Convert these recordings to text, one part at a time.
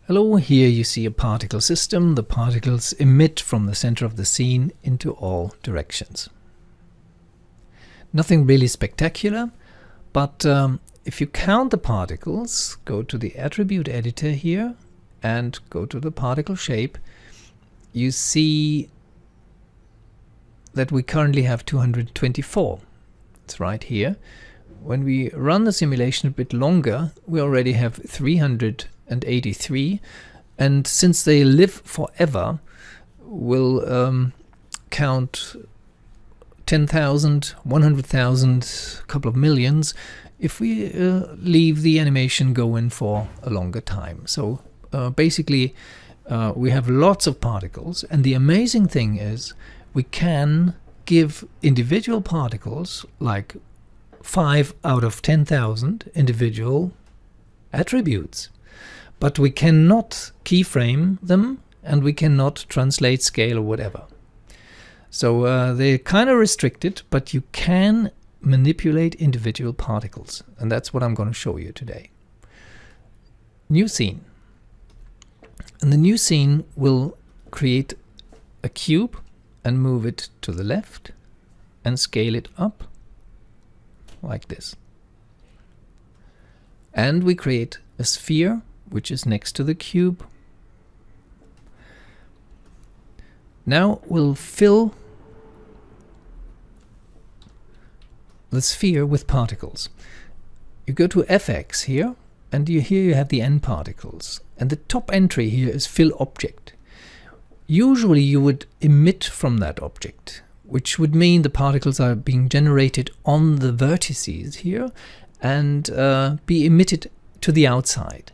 Hello, here you see a particle system. The particles emit from the center of the scene into all directions. Nothing really spectacular, but if you count the particles, go to the attribute editor here and go to the particle shape, you see that we currently have 224. It's right here. When we run the simulation a bit longer, we already have 383, and since they live forever, we'll count 10,000, 100,000, a couple of millions if we leave the animation going for a longer time. So basically we have lots of particles, and the amazing thing is we can give individual particles like 5 out of 10,000 individual attributes, but we cannot keyframe them and we cannot translate, scale or whatever. So they're kind of restricted, but you can manipulate individual particles, and that's what I'm going to show you today. New scene. And the new scene will create a cube and move it to the left and scale it up like this. And we create a sphere which is next to the cube. Now we'll fill the sphere with particles. You go to FX here, and here you have the N particles, and the top entry here is fill object. Usually you would emit from that object, which would mean the particles are being generated on the vertices here and be emitted to the outside.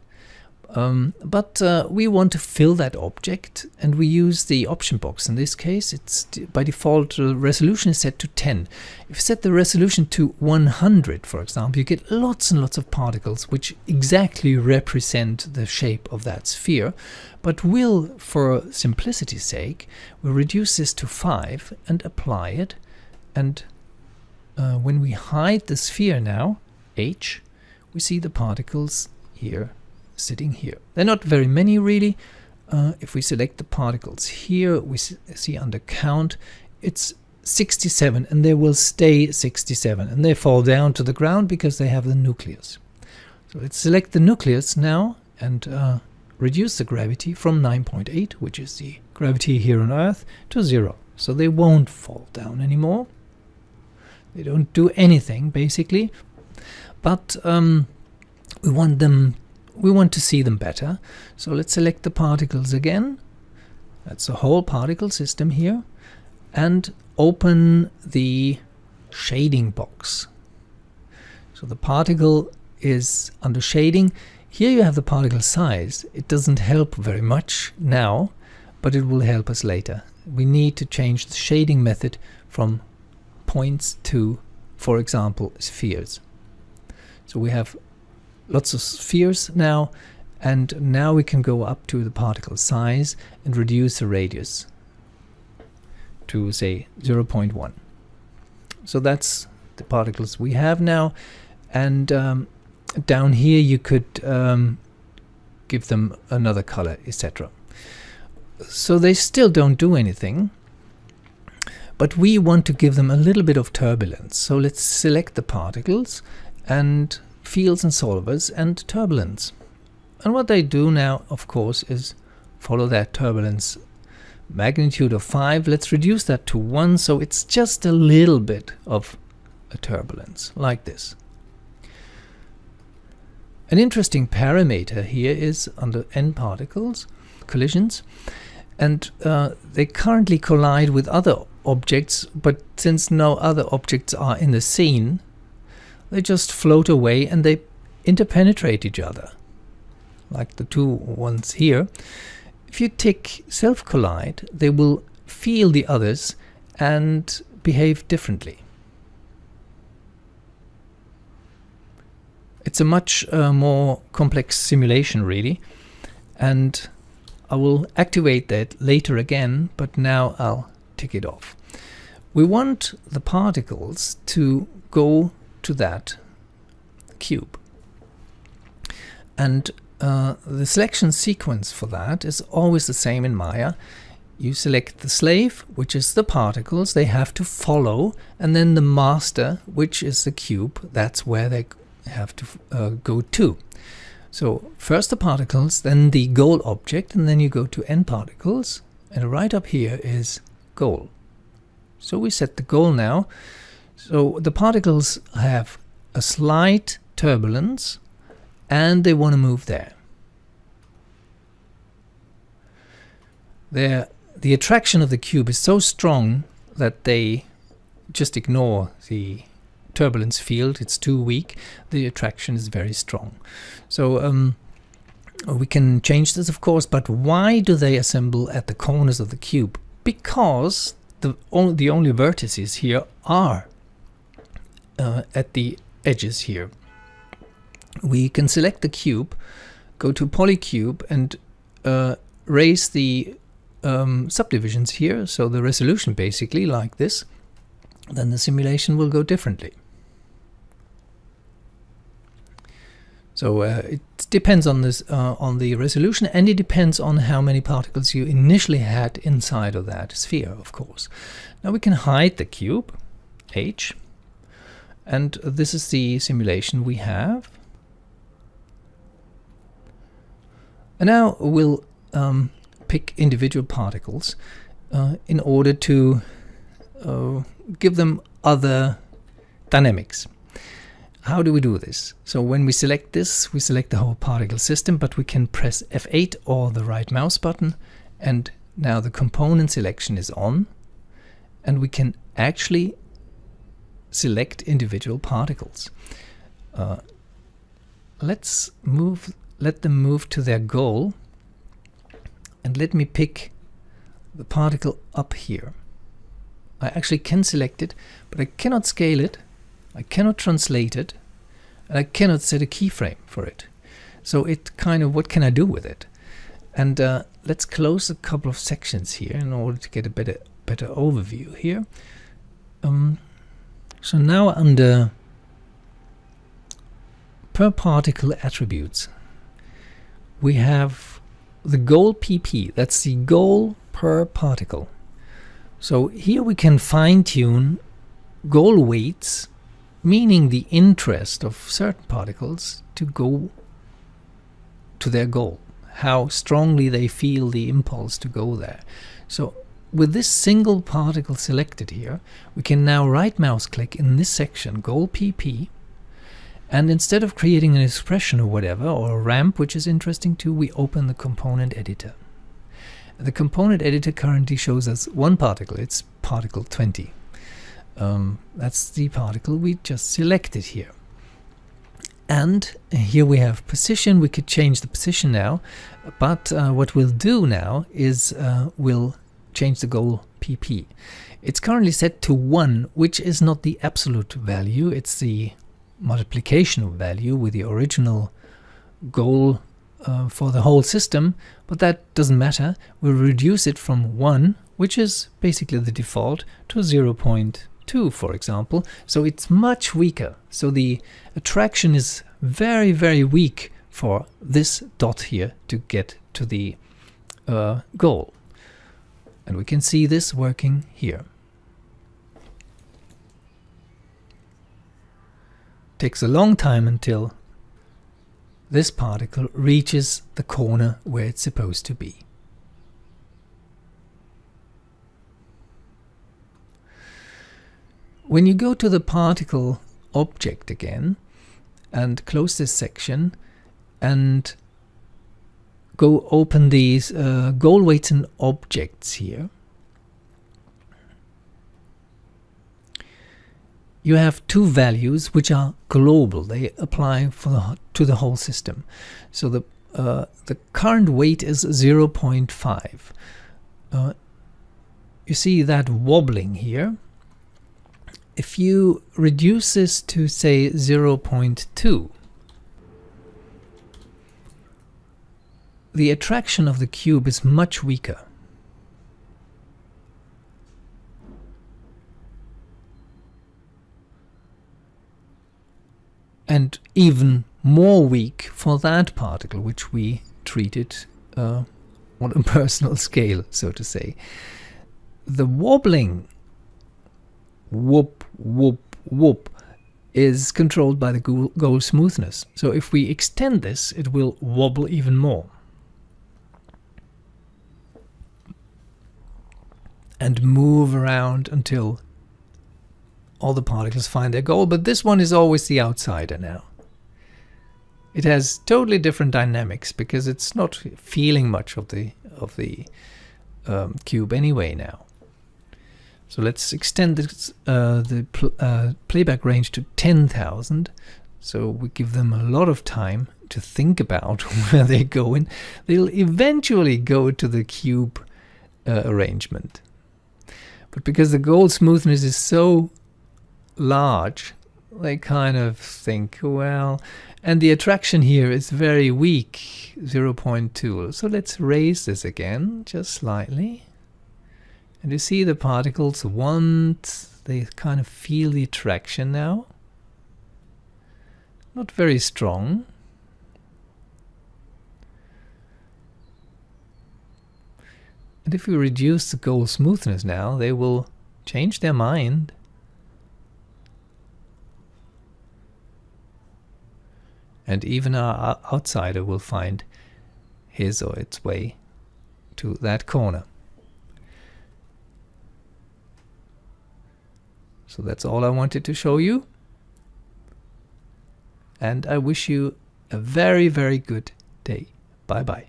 But we want to fill that object, and we use the option box. In this case, it's by default the resolution is set to 10. If you set the resolution to 100, for example, you get lots and lots of particles which exactly represent the shape of that sphere. But we'll, for simplicity's sake, we'll reduce this to 5 and apply it. And when we hide the sphere now, H, we see the particles here sitting here. They're not very many really. If we select the particles here, we see under count it's 67, and they will stay 67, and they fall down to the ground because they have the nucleus. So let's select the nucleus now and reduce the gravity from 9.8, which is the gravity here on Earth, to 0. So they won't fall down anymore. They don't do anything basically, but we want to see them better. So let's select the particles again. That's the whole particle system here, and open the shading box. So the particle is under shading. Here you have the particle size. It doesn't help very much now, but it will help us later. We need to change the shading method from points to, for example, spheres. So we have lots of spheres now, and now we can go up to the particle size and reduce the radius to, say, 0.1. So that's the particles we have now, and down here you could give them another color, etc. So they still don't do anything, but we want to give them a little bit of turbulence. So let's select the particles and fields and solvers and turbulence. And what they do now, of course, is follow that turbulence magnitude of 5. Let's reduce that to 1, so it's just a little bit of a turbulence, like this. An interesting parameter here is under N particles, collisions, and they currently collide with other objects, but since no other objects are in the scene, they just float away and they interpenetrate each other, like the two ones here. If you tick self-collide, they will feel the others and behave differently. It's a much more complex simulation really, and I will activate that later again, but now I'll tick it off. We want the particles to go to that cube. And the selection sequence for that is always the same in Maya. You select the slave, which is the particles, they have to follow, and then the master, which is the cube, that's where they have to go to. So first the particles, then the goal object, and then you go to n particles, and right up here is goal. So we set the goal now. So the particles have a slight turbulence, and they want to move there. The attraction of the cube is so strong that they just ignore the turbulence field. It's too weak. The attraction is very strong. So we can change this, of course, but why do they assemble at the corners of the cube? Because the only vertices here are at the edges here. We can select the cube, go to polycube, and raise the subdivisions here, so the resolution basically like this. Then the simulation will go differently. So it depends on this, on the resolution, and it depends on how many particles you initially had inside of that sphere, of course. Now we can hide the cube, H, and this is the simulation we have. And now we'll pick individual particles in order to give them other dynamics. How do we do this? So when we select this, we select the whole particle system, but we can press F8 or the right mouse button, and now the component selection is on, and we can actually select individual particles. Let them move to their goal, and let me pick the particle up here. I actually can select it, but I cannot scale it, I cannot translate it, and I cannot set a keyframe for it. So it kind of, what can I do with it? And let's close a couple of sections here in order to get a better overview here. So now under per particle attributes, we have the goal PP, that's the goal per particle. So here we can fine-tune goal weights, meaning the interest of certain particles to go to their goal, how strongly they feel the impulse to go there. So with this single particle selected here, we can now right mouse click in this section, goal PP, and instead of creating an expression or whatever, or a ramp, which is interesting too, we open the component editor. The component editor currently shows us one particle, it's particle 20. That's the particle we just selected here. And here we have position. We could change the position now, but what we'll do now is we'll change the goal PP. It's currently set to 1, which is not the absolute value, it's the multiplication of value with the original goal for the whole system, but that doesn't matter. We'll reduce it from 1, which is basically the default, to 0.2, for example. So it's much weaker. So the attraction is very, very weak for this dot here to get to the goal. And we can see this working here. Takes a long time until this particle reaches the corner where it's supposed to be. When you go to the particle object again and close this section and go open these goal weights and objects here, you have two values which are global. They apply to the whole system. So the current weight is 0.5. You see that wobbling here. If you reduce this to say 0.2, the attraction of the cube is much weaker. And even more weak for that particle, which we treated on a personal scale, so to say. The wobbling, whoop, whoop, whoop, is controlled by the goal smoothness. So if we extend this, it will wobble even more. And move around until all the particles find their goal. But this one is always the outsider now. It has totally different dynamics because it's not feeling much of the cube anyway now. So let's extend this, the playback range to 10,000. So we give them a lot of time to think about where they're going. They'll eventually go to the cube arrangement. But because the goal smoothness is so large, they kind of think, well, and the attraction here is very weak, 0.2. So let's raise this again, just slightly. And you see the particles they kind of feel the attraction now. Not very strong. And if we reduce the goal smoothness now, they will change their mind. And even our outsider will find his or its way to that corner. So that's all I wanted to show you. And I wish you a very, very good day. Bye-bye.